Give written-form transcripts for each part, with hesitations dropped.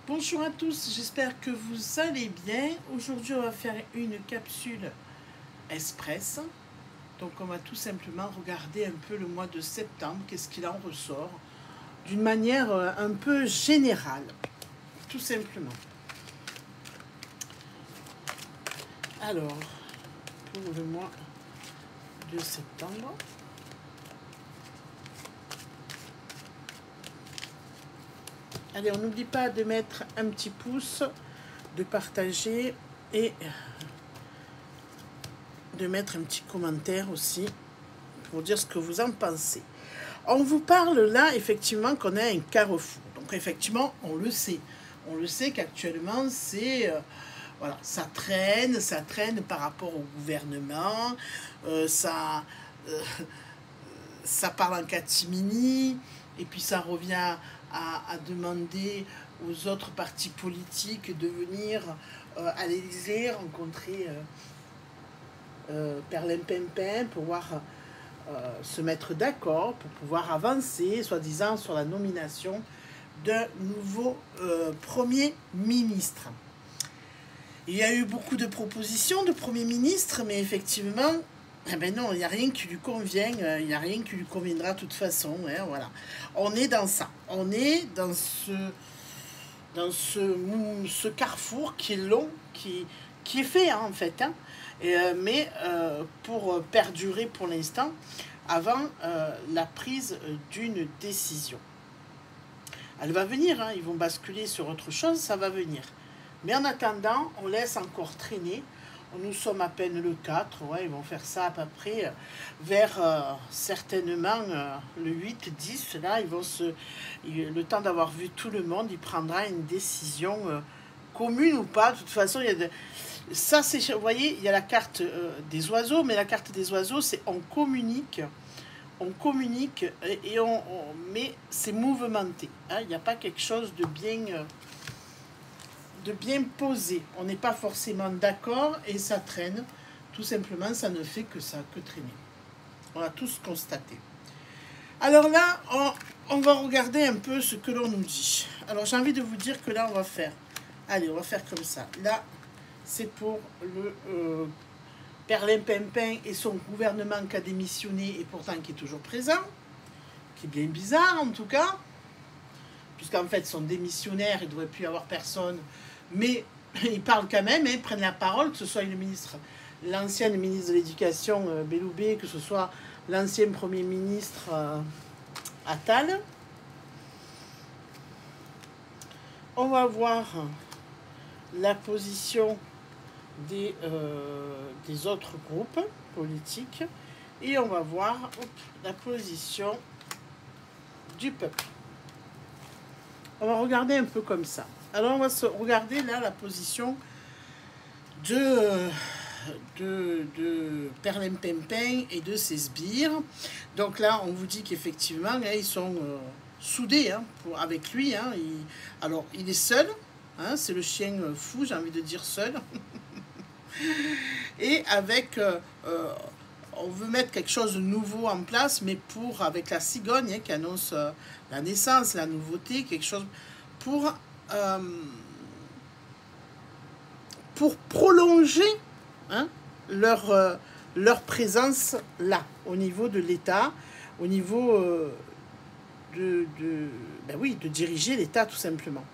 Bonjour à tous, j'espère que vous allez bien. Aujourd'hui, on va faire une capsule express. Donc, on va tout simplement regarder un peu le mois de septembre, qu'est-ce qu'il en ressort, d'une manière un peu générale, tout simplement. Alors, pour le mois de septembre, allez, on n'oublie pas de mettre un petit pouce, de partager et de mettre un petit commentaire aussi pour dire ce que vous en pensez. On vous parle là effectivement qu'on a un carrefour. Donc effectivement, on le sait. On le sait qu'actuellement, c'est voilà, ça traîne par rapport au gouvernement, ça parle en catimini, et puis ça revient à demander aux autres partis politiques de venir à l'Élysée rencontrer Perlimpinpin pour pouvoir se mettre d'accord, pour pouvoir avancer, soi-disant, sur la nomination d'un nouveau Premier ministre. Il y a eu beaucoup de propositions de Premier ministre, mais effectivement, eh ben non, il n'y a rien qui lui convient, il n'y a rien qui lui conviendra de toute façon. Hein, voilà. On est dans ça, on est dans ce carrefour qui est long, qui est fait hein, en fait, hein, mais pour perdurer pour l'instant, avant la prise d'une décision. Elle va venir, hein, ils vont basculer sur autre chose, ça va venir. Mais en attendant, on laisse encore traîner. Nous sommes à peine le 4, ouais, ils vont faire ça à peu près vers certainement le 8-10. Là, le temps d'avoir vu tout le monde, il prendra une décision commune ou pas. De toute façon, il y a ça, vous voyez, il y a la carte des oiseaux, mais la carte des oiseaux, c'est on communique mais c'est mouvementé. Hein, il n'y a pas quelque chose de bien posé. On n'est pas forcément d'accord et ça traîne. Tout simplement, ça ne fait que ça, que traîner. On a tous constaté. Alors là, on va regarder un peu ce que l'on nous dit. Alors j'ai envie de vous dire que là, on va faire... Allez, on va faire comme ça. Là, c'est pour le Perlimpinpin et son gouvernement qui a démissionné et pourtant qui est toujours présent. Qui est bien bizarre en tout cas. Puisqu'en fait, son démissionnaire, il ne devrait plus y avoir personne. Mais ils parlent quand même, ils prennent la parole, que ce soit l'ancienne ministre de l'Éducation, Belloubet, que ce soit l'ancien Premier ministre Attal. On va voir la position des autres groupes politiques et on va voir la position du peuple. On va regarder un peu comme ça. Alors, on va regarder là la position de Perlimpinpin et de ses sbires. Donc là, on vous dit qu'effectivement, ils sont soudés hein, avec lui. Hein, alors, il est seul. Hein, c'est le chien fou, j'ai envie de dire seul. Et avec... on veut mettre quelque chose de nouveau en place, mais avec la cigogne hein, qui annonce la naissance, la nouveauté, quelque chose pour prolonger hein, leur présence là, au niveau de l'État, au niveau de diriger l'État tout simplement.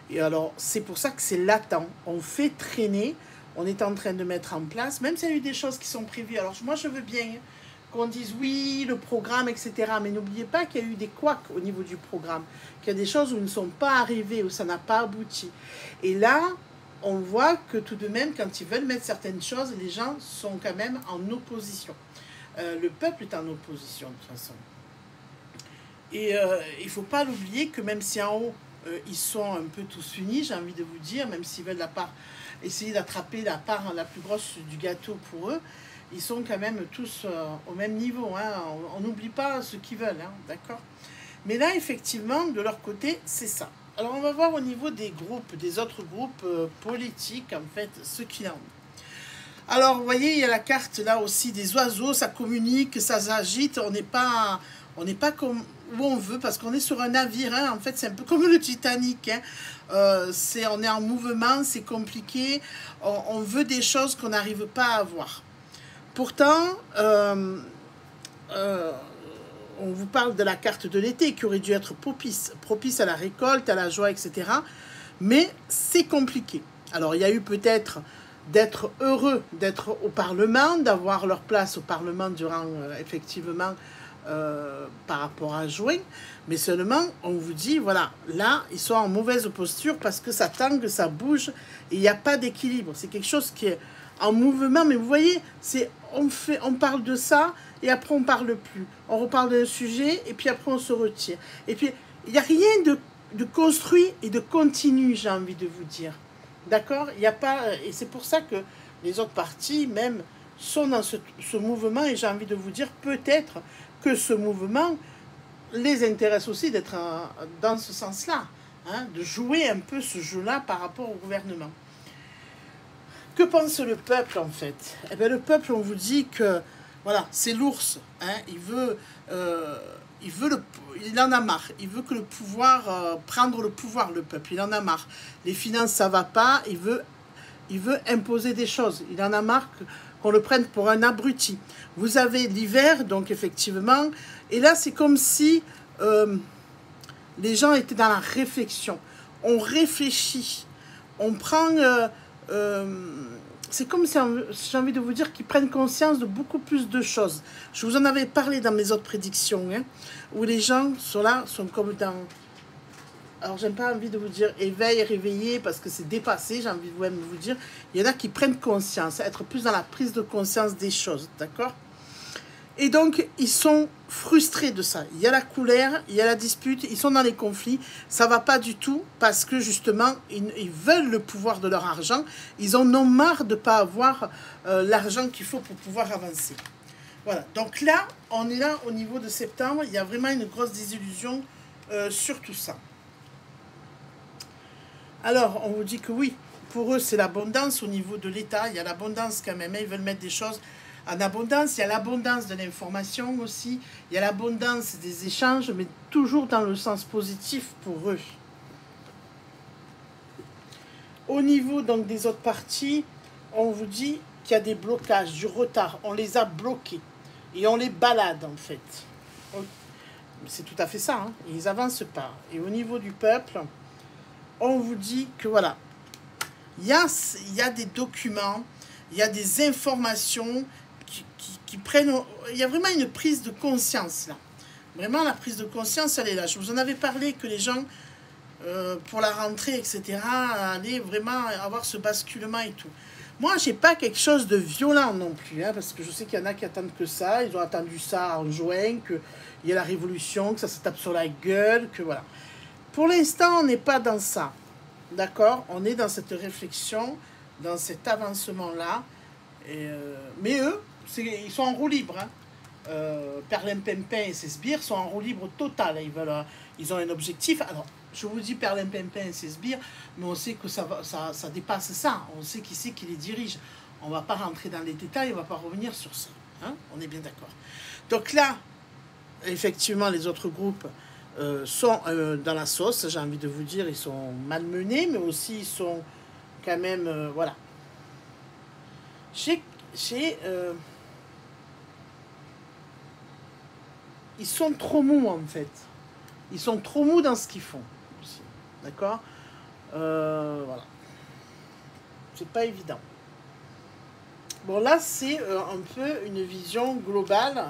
Et alors, c'est pour ça que c'est latent. On fait traîner, on est en train de mettre en place, même s'il y a eu des choses qui sont prévues. Alors, moi, je veux bien qu'on dise oui, le programme, etc. Mais n'oubliez pas qu'il y a eu des couacs au niveau du programme, qu'il y a des choses où ils ne sont pas arrivés, où ça n'a pas abouti. Et là, on voit que tout de même, quand ils veulent mettre certaines choses, les gens sont quand même en opposition. Le peuple est en opposition, de toute façon. Et il ne faut pas l'oublier que même si en haut, ils sont un peu tous unis, j'ai envie de vous dire, même s'ils veulent essayer d'attraper la part la plus grosse du gâteau pour eux, ils sont quand même tous au même niveau. Hein. On n'oublie pas ce qu'ils veulent, hein, d'accord? Mais là, effectivement, de leur côté, c'est ça. Alors, on va voir au niveau des groupes, des autres groupes politiques, en fait, ce qu'il en est. Alors, vous voyez, il y a la carte, là aussi, des oiseaux, ça communique, ça s'agite, on n'est pas On n'est pas comme où on veut, parce qu'on est sur un navire, hein. En fait, c'est un peu comme le Titanic, hein. On est en mouvement, c'est compliqué. On veut des choses qu'on n'arrive pas à avoir. Pourtant, on vous parle de la carte de l'été qui aurait dû être propice à la récolte, à la joie, etc. Mais c'est compliqué. Alors, il y a eu peut-être d'être heureux d'être au Parlement, d'avoir leur place au Parlement durant, effectivement, par rapport à juin. Mais seulement, on vous dit, voilà, là, ils sont en mauvaise posture parce que ça tangue, ça bouge, et il n'y a pas d'équilibre. C'est quelque chose qui est en mouvement, mais vous voyez, on parle de ça, et après on ne parle plus. On reparle d'un sujet, et puis après on se retire. Et puis, il n'y a rien de construit et de continu, j'ai envie de vous dire. D'accord? Il n'y a pas... Et c'est pour ça que les autres partis, même, sont dans ce mouvement, et j'ai envie de vous dire, peut-être que ce mouvement les intéresse aussi d'être dans ce sens-là, hein, de jouer un peu ce jeu-là par rapport au gouvernement. Que pense le peuple, en fait? Eh bien, le peuple, on vous dit que, voilà, c'est l'ours, hein, il en a marre, il veut que le pouvoir, prendre le pouvoir, le peuple, il en a marre. Les finances, ça va pas, il veut imposer des choses, il en a marre qu'on le prenne pour un abruti. Vous avez l'hiver, donc effectivement, et là, c'est comme si les gens étaient dans la réflexion. On réfléchit, on prend... c'est comme si, j'ai envie de vous dire, qu'ils prennent conscience de beaucoup plus de choses. Je vous en avais parlé dans mes autres prédictions, hein, où les gens sont là, sont comme dans... Alors, j'aime pas envie de vous dire éveil, réveillé, parce que c'est dépassé, j'ai envie de vous dire. Il y en a qui prennent conscience, être plus dans la prise de conscience des choses, d'accord? Et donc, ils sont frustrés de ça. Il y a la colère, il y a la dispute, ils sont dans les conflits. Ça ne va pas du tout parce que, justement, ils veulent le pouvoir de leur argent. Ils en ont marre de ne pas avoir l'argent qu'il faut pour pouvoir avancer. Voilà. Donc là, on est là au niveau de septembre. Il y a vraiment une grosse désillusion sur tout ça. Alors, on vous dit que oui, pour eux, c'est l'abondance au niveau de l'État. Il y a l'abondance quand même. Ils veulent mettre des choses en abondance. Il y a l'abondance de l'information aussi. Il y a l'abondance des échanges, mais toujours dans le sens positif pour eux. Au niveau donc des autres parties, on vous dit qu'il y a des blocages, du retard. On les a bloqués. Et on les balade, en fait. C'est tout à fait ça. Hein. Ils n'avancent pas. Et au niveau du peuple... on vous dit que voilà, il y a des documents, il y a des informations qui prennent... Il y a vraiment une prise de conscience là. Vraiment, la prise de conscience, elle est là. Je vous en avais parlé que les gens, pour la rentrée, etc., allaient vraiment avoir ce basculement et tout. Moi, je n'ai pas quelque chose de violent non plus, hein, parce que je sais qu'il y en a qui attendent que ça. Ils ont attendu ça en juin, qu'il y ait la révolution, que ça se tape sur la gueule, que voilà. Pour l'instant, on n'est pas dans ça, d'accord? On est dans cette réflexion, dans cet avancement-là. Mais eux, ils sont en roue libre. Hein. Perlimpinpin et ses sbires sont en roue libre totale. Ils ont un objectif. Alors, je vous dis Perlimpinpin et ses sbires, mais on sait que ça dépasse ça. On sait qui c'est qui les dirige. On ne va pas rentrer dans les détails, on ne va pas revenir sur ça. Hein? On est bien d'accord. Donc là, effectivement, les autres groupes... sont dans la sauce, j'ai envie de vous dire, ils sont malmenés, mais aussi ils sont quand même, voilà. Ils sont trop mous, en fait. Ils sont trop mous dans ce qu'ils font, aussi. D'accord? Voilà. C'est pas évident. Bon, là, c'est un peu une vision globale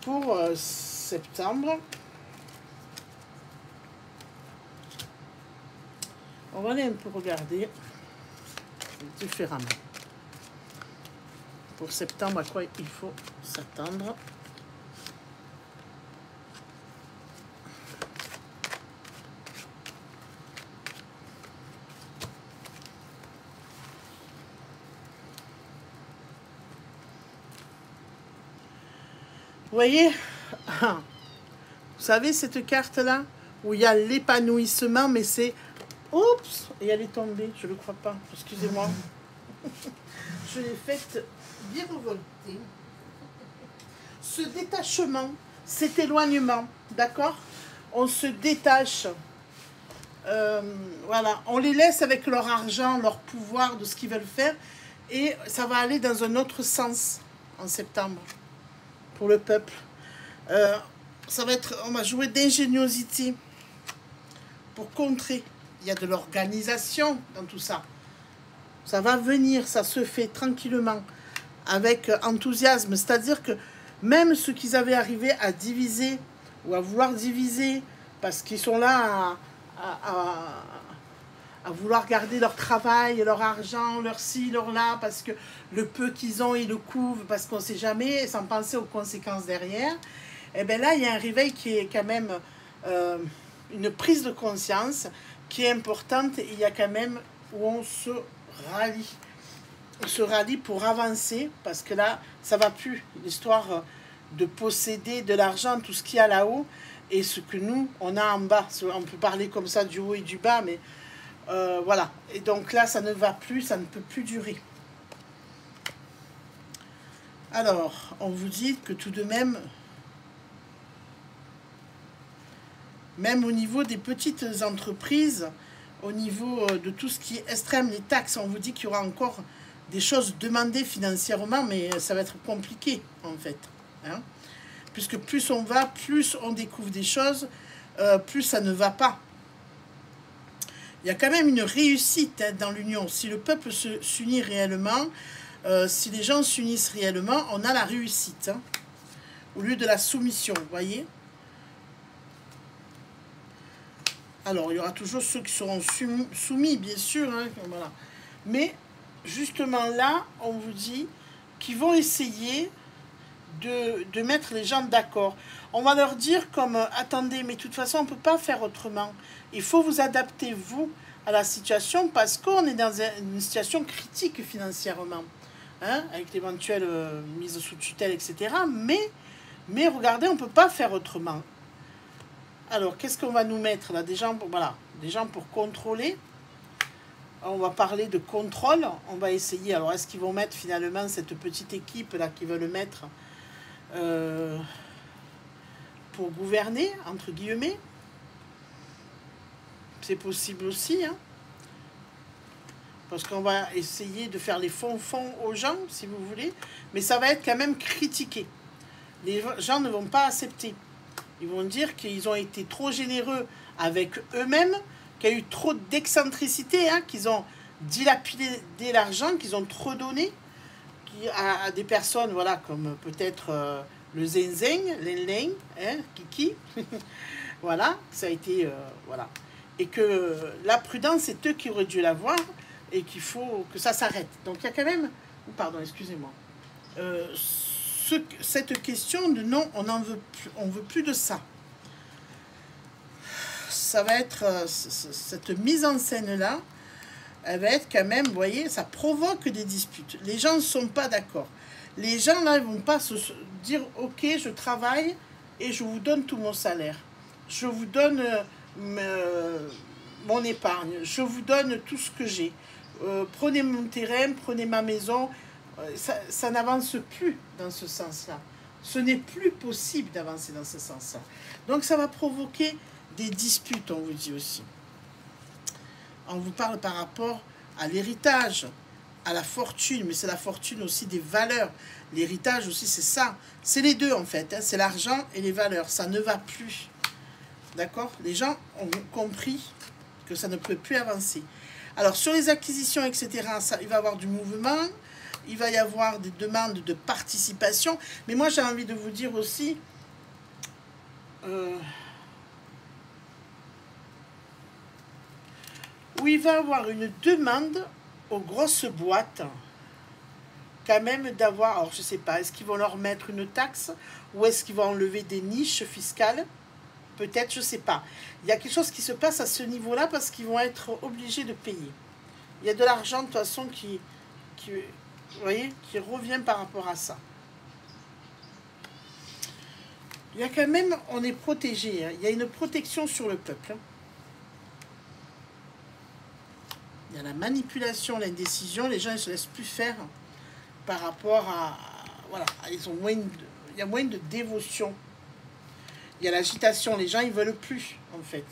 pour septembre. On va aller un peu regarder différemment. Pour septembre, à quoi il faut s'attendre. Vous voyez, vous savez cette carte-là, où il y a l'épanouissement, mais c'est... Oups, et elle est tombée, je ne le crois pas, excusez-moi. je l'ai faite virevolter. Ce détachement, cet éloignement, d'accord? On se détache. Voilà, on les laisse avec leur argent, leur pouvoir de ce qu'ils veulent faire. Et ça va aller dans un autre sens en septembre pour le peuple. Ça va être, on va jouer d'ingéniosité pour contrer. Il y a de l'organisation dans tout ça. Ça va venir, ça se fait tranquillement, avec enthousiasme. C'est-à-dire que même ceux qui avaient arrivé à diviser ou à vouloir diviser, parce qu'ils sont là à vouloir garder leur travail, leur argent, leur ci, leur là, parce que le peu qu'ils ont, ils le couvrent, parce qu'on ne sait jamais, sans penser aux conséquences derrière. Et bien là, il y a un réveil qui est quand même une prise de conscience qui est importante. Il y a quand même où on se rallie. On se rallie pour avancer, parce que là, ça ne va plus. L'histoire de posséder de l'argent, tout ce qu'il y a là-haut, et ce que nous, on a en bas. On peut parler comme ça du haut et du bas, mais voilà. Et donc là, ça ne va plus, ça ne peut plus durer. Alors, on vous dit que tout de même, même au niveau des petites entreprises, au niveau de tout ce qui est extrême, les taxes, on vous dit qu'il y aura encore des choses demandées financièrement, mais ça va être compliqué, en fait. Hein, puisque plus on va, plus on découvre des choses, plus ça ne va pas. Il y a quand même une réussite dans l'union. Si le peuple s'unit réellement, si les gens s'unissent réellement, on a la réussite, hein, au lieu de la soumission, vous voyez. Alors, il y aura toujours ceux qui seront soumis, bien sûr, hein, voilà. Mais, justement là, on vous dit qu'ils vont essayer de mettre les gens d'accord. On va leur dire comme, attendez, mais de toute façon, on ne peut pas faire autrement. Il faut vous adapter, vous, à la situation, parce qu'on est dans une situation critique financièrement, hein, avec l'éventuelle mise sous tutelle, etc. Mais regardez, on ne peut pas faire autrement. Alors, qu'est-ce qu'on va nous mettre là? Des gens pour contrôler. On va parler de contrôle. On va essayer. Alors, est-ce qu'ils vont mettre finalement cette petite équipe là qui veulent mettre pour gouverner, entre guillemets? C'est possible aussi, hein, parce qu'on va essayer de faire les fonds aux gens, si vous voulez, mais ça va être quand même critiqué. Les gens ne vont pas accepter. Ils vont dire qu'ils ont été trop généreux avec eux-mêmes, qu'il y a eu trop d'excentricité, hein, qu'ils ont dilapidé l'argent, qu'ils ont trop donné à des personnes, voilà, comme peut-être le Zeng, Len, hein, Kiki, voilà, ça a été, voilà. Et que la prudence, c'est eux qui auraient dû l'avoir, et qu'il faut que ça s'arrête. Donc il y a quand même, pardon, excusez-moi, cette question de non, on veut plus de ça. Ça va être, cette mise en scène-là, elle va être quand même, vous voyez, ça provoque des disputes. Les gens ne sont pas d'accord. Les gens, là, ils ne vont pas se dire, ok, je travaille et je vous donne tout mon salaire. Je vous donne mon épargne. Je vous donne tout ce que j'ai. Prenez mon terrain, prenez ma maison. Ça n'avance plus dans ce sens-là. Ce n'est plus possible d'avancer dans ce sens-là. Donc, ça va provoquer des disputes, on vous dit aussi. On vous parle par rapport à l'héritage, à la fortune, mais c'est la fortune aussi des valeurs. L'héritage aussi, c'est ça. C'est les deux, en fait. Hein, c'est l'argent et les valeurs. Ça ne va plus. D'accord? Les gens ont compris que ça ne peut plus avancer. Alors, sur les acquisitions, etc., il va y avoir du mouvement. Il va y avoir des demandes de participation. Mais moi, j'ai envie de vous dire aussi... où il va y avoir une demande aux grosses boîtes, quand même d'avoir, alors je ne sais pas, est-ce qu'ils vont leur mettre une taxe ou est-ce qu'ils vont enlever des niches fiscales? Peut-être, je ne sais pas. Il y a quelque chose qui se passe à ce niveau-là parce qu'ils vont être obligés de payer. Il y a de l'argent, de toute façon, vous voyez, qui revient par rapport à ça. Il y a quand même, on est protégé, hein. Il y a une protection sur le peuple, hein. Il y a la manipulation, l'indécision, les gens ne se laissent plus faire. par rapport à... Voilà, ils ont moins il y a moins de dévotion. Il y a l'agitation, les gens ils veulent plus en fait.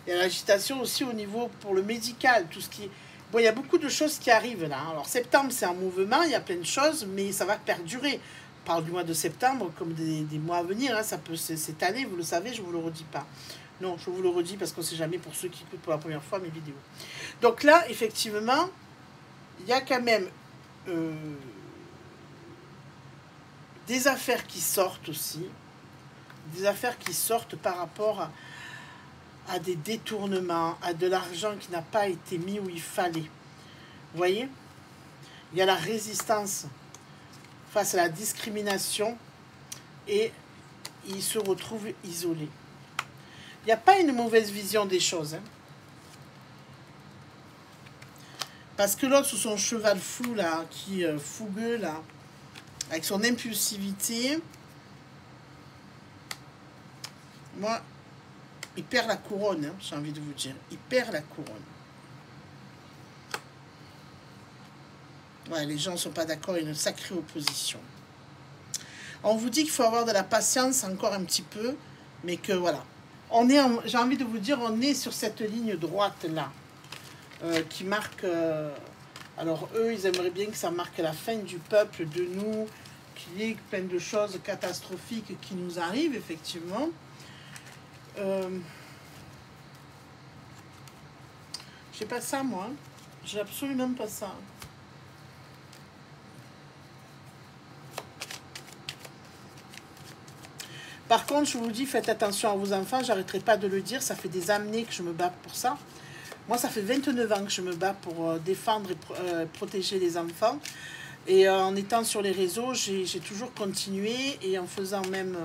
Il y a l'agitation aussi au niveau pour le médical, tout ce qui... Bon, il y a beaucoup de choses qui arrivent là. Alors septembre c'est un mouvement, il y a plein de choses, mais ça va perdurer. On parle du mois de septembre comme des mois à venir, hein. Ça peut s'étaler, vous le savez, je ne vous le redis pas. Non, je vous le redis parce qu'on ne sait jamais pour ceux qui écoutent pour la première fois mes vidéos. Donc là, effectivement, il y a quand même des affaires qui sortent aussi. Des affaires qui sortent par rapport à des détournements, à de l'argent qui n'a pas été mis où il fallait. Vous voyez? Il y a la résistance face à la discrimination et il se retrouve isolé. Il n'y a pas une mauvaise vision des choses. Hein. Parce que l'autre, sous son cheval fou, là, qui fougueux, là, avec son impulsivité, moi, il perd la couronne, hein, j'ai envie de vous dire. Il perd la couronne. Ouais, les gens ne sont pas d'accord, il y a une sacrée opposition. On vous dit qu'il faut avoir de la patience encore un petit peu, mais que voilà. J'ai envie de vous dire, on est sur cette ligne droite-là, qui marque... alors eux, ils aimeraient bien que ça marque la fin du peuple, de nous, qu'il y ait plein de choses catastrophiques qui nous arrivent, effectivement. J'ai pas ça, moi. J'ai absolument pas ça. Par contre, je vous dis, faites attention à vos enfants. J'arrêterai pas de le dire. Ça fait des années que je me bats pour ça. Moi, ça fait 29 ans que je me bats pour défendre et protéger les enfants. Et en étant sur les réseaux, j'ai toujours continué. Et en faisant même,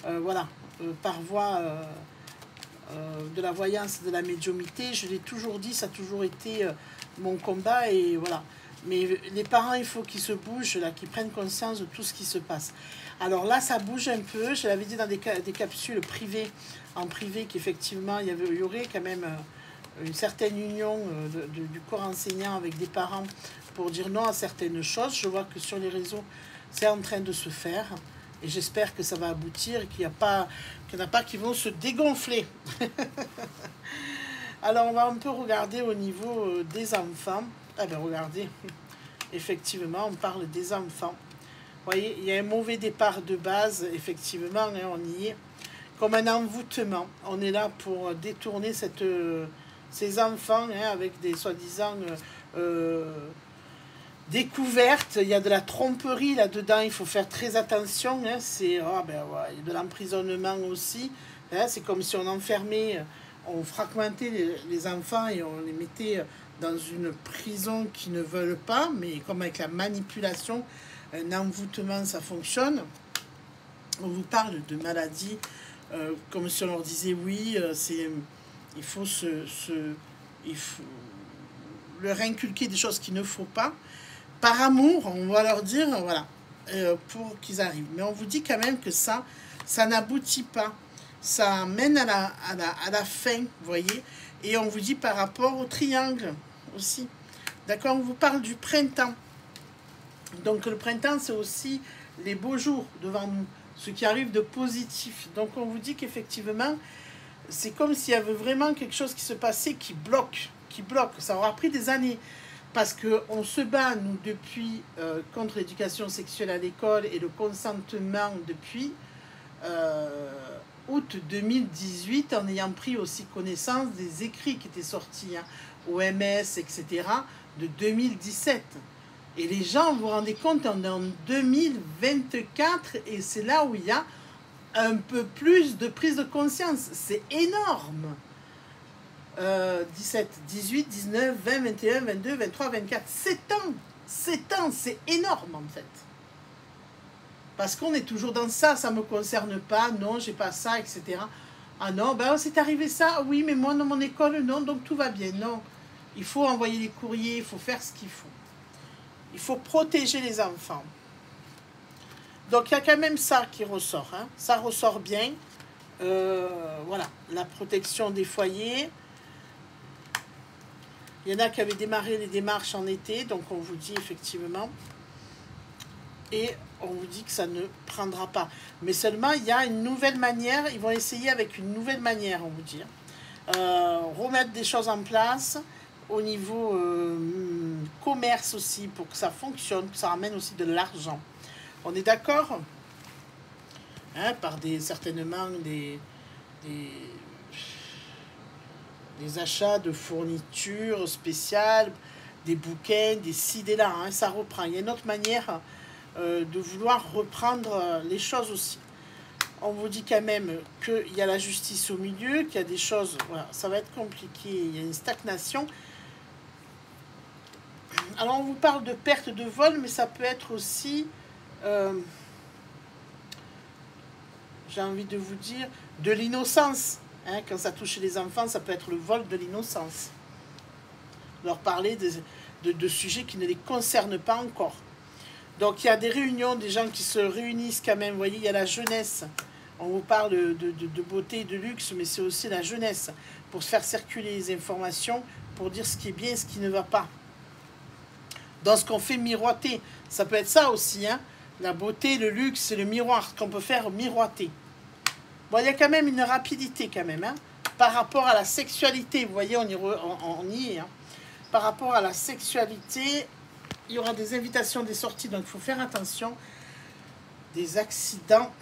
voilà, par voie de la voyance, de la médiumnité, je l'ai toujours dit, ça a toujours été mon combat. Et voilà. Mais les parents, il faut qu'ils se bougent, là, qu'ils prennent conscience de tout ce qui se passe. Alors là, ça bouge un peu. Je l'avais dit dans des capsules privées, en privé, qu'effectivement, il y aurait quand même une certaine union du corps enseignant avec des parents pour dire non à certaines choses. Je vois que sur les réseaux, c'est en train de se faire. Et j'espère que ça va aboutir et qu'il n'y en a pas qui vont se dégonfler. Alors, on va un peu regarder au niveau des enfants. Ah ben, regardez, effectivement, on parle des enfants. Vous voyez, il y a un mauvais départ de base, effectivement, hein, on y est. Comme un envoûtement. On est là pour détourner ces enfants hein, avec des soi-disant découvertes. Il y a de la tromperie là-dedans, il faut faire très attention. Hein, c'est ben, ouais, il y a de l'emprisonnement aussi. Hein, c'est comme si on enfermait, on fragmentait les enfants et on les mettait dans une prison qu'ils ne veulent pas, mais comme avec la manipulation, un envoûtement, ça fonctionne. On vous parle de maladies, comme si on leur disait oui, il faut leur inculquer des choses qu'il ne faut pas. Par amour, on va leur dire, voilà, pour qu'ils arrivent. Mais on vous dit quand même que ça n'aboutit pas. Ça mène à la fin, vous voyez. Et on vous dit par rapport au triangle aussi. D'accord, on vous parle du printemps. Donc le printemps, c'est aussi les beaux jours devant nous, ce qui arrive de positif. Donc on vous dit qu'effectivement, c'est comme s'il y avait vraiment quelque chose qui se passait qui bloque. Ça aura pris des années. Parce qu'on se bat, nous, depuis contre l'éducation sexuelle à l'école et le consentement depuis août 2018, en ayant pris aussi connaissance des écrits qui étaient sortis, hein, OMS, etc., de 2017. Et les gens, vous vous rendez compte, on est en 2024 et c'est là où il y a un peu plus de prise de conscience. C'est énorme. 17, 18, 19, 20, 21, 22, 23, 24, 7 ans. 7 ans, c'est énorme en fait. Parce qu'on est toujours dans ça, ça ne me concerne pas, non, j'ai pas ça, etc. Ah non, ben c'est arrivé ça, oui, mais moi dans mon école, non, donc tout va bien. Non, il faut envoyer les courriers, il faut faire ce qu'il faut. Il faut protéger les enfants. Donc il y a quand même ça qui ressort. Hein. Ça ressort bien. Voilà, la protection des foyers. Il y en a qui avaient démarré les démarches en été. Donc on vous dit effectivement et on vous dit que ça ne prendra pas. Mais seulement, il y a une nouvelle manière, ils vont essayer avec une nouvelle manière, on vous dit. Remettre des choses en place au niveau commerce aussi, pour que ça fonctionne, que ça ramène aussi de l'argent. On est d'accord, hein, par certainement des achats de fournitures spéciales, des bouquins, des ci, des là, hein, ça reprend. Il y a une autre manière de vouloir reprendre les choses aussi. On vous dit quand même qu'il y a la justice au milieu, qu'il y a des choses, voilà, ça va être compliqué, il y a une stagnation. Alors on vous parle de perte de vol, mais ça peut être aussi, j'ai envie de vous dire, de l'innocence. Hein, quand ça touche les enfants, ça peut être le vol de l'innocence. Leur parler de sujets qui ne les concernent pas encore. Donc il y a des réunions, des gens qui se réunissent quand même. Vous voyez, il y a la jeunesse. On vous parle de beauté et de luxe, mais c'est aussi la jeunesse. Pour se faire circuler les informations, pour dire ce qui est bien et ce qui ne va pas. Dans ce qu'on fait miroiter. Ça peut être ça aussi, hein. La beauté, le luxe, c'est le miroir qu'on peut faire miroiter. Bon, il y a quand même une rapidité quand même, hein, par rapport à la sexualité. Vous voyez, on y est. Hein. Par rapport à la sexualité, il y aura des invitations, des sorties, donc il faut faire attention. Des accidents,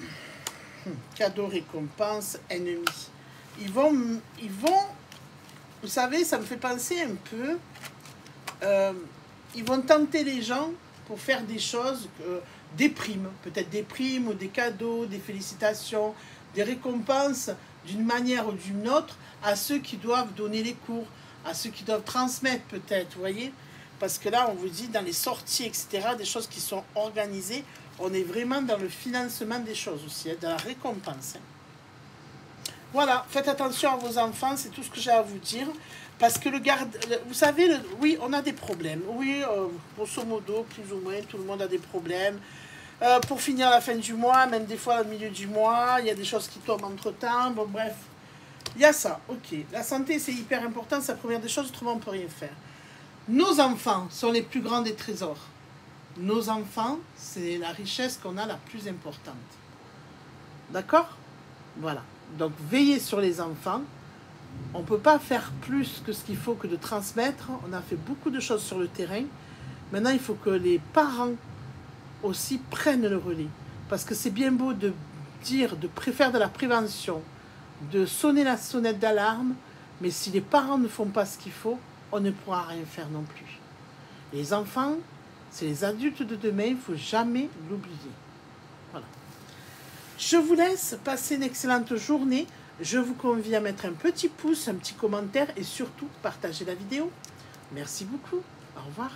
cadeaux, récompenses, ennemis. Ils vont, vous savez, ça me fait penser un peu, ils vont tenter les gens pour faire des choses, des primes, peut-être des primes ou des cadeaux, des félicitations, des récompenses d'une manière ou d'une autre à ceux qui doivent donner les cours, à ceux qui doivent transmettre peut-être, vous voyez. Parce que là, on vous dit, dans les sorties, etc., des choses qui sont organisées, on est vraiment dans le financement des choses aussi, hein, dans la récompense. Hein. Voilà, faites attention à vos enfants, c'est tout ce que j'ai à vous dire. Parce que vous savez, oui, on a des problèmes. Oui, grosso modo, plus ou moins, tout le monde a des problèmes. Pour finir la fin du mois, même des fois au milieu du mois, il y a des choses qui tombent entre-temps. Bon, bref, il y a ça, ok. La santé, c'est hyper important, c'est la première des choses, autrement on ne peut rien faire. Nos enfants sont les plus grands des trésors. Nos enfants, c'est la richesse qu'on a la plus importante. D'accord? Voilà. Donc, veillez sur les enfants. On ne peut pas faire plus que ce qu'il faut que de transmettre. On a fait beaucoup de choses sur le terrain. Maintenant, il faut que les parents aussi prennent le relais. Parce que c'est bien beau de dire, de faire de la prévention, de sonner la sonnette d'alarme, mais si les parents ne font pas ce qu'il faut, on ne pourra rien faire non plus. Les enfants, c'est les adultes de demain, il ne faut jamais l'oublier. Voilà. Je vous laisse passer une excellente journée. Je vous convie à mettre un petit pouce, un petit commentaire et surtout partager la vidéo. Merci beaucoup. Au revoir.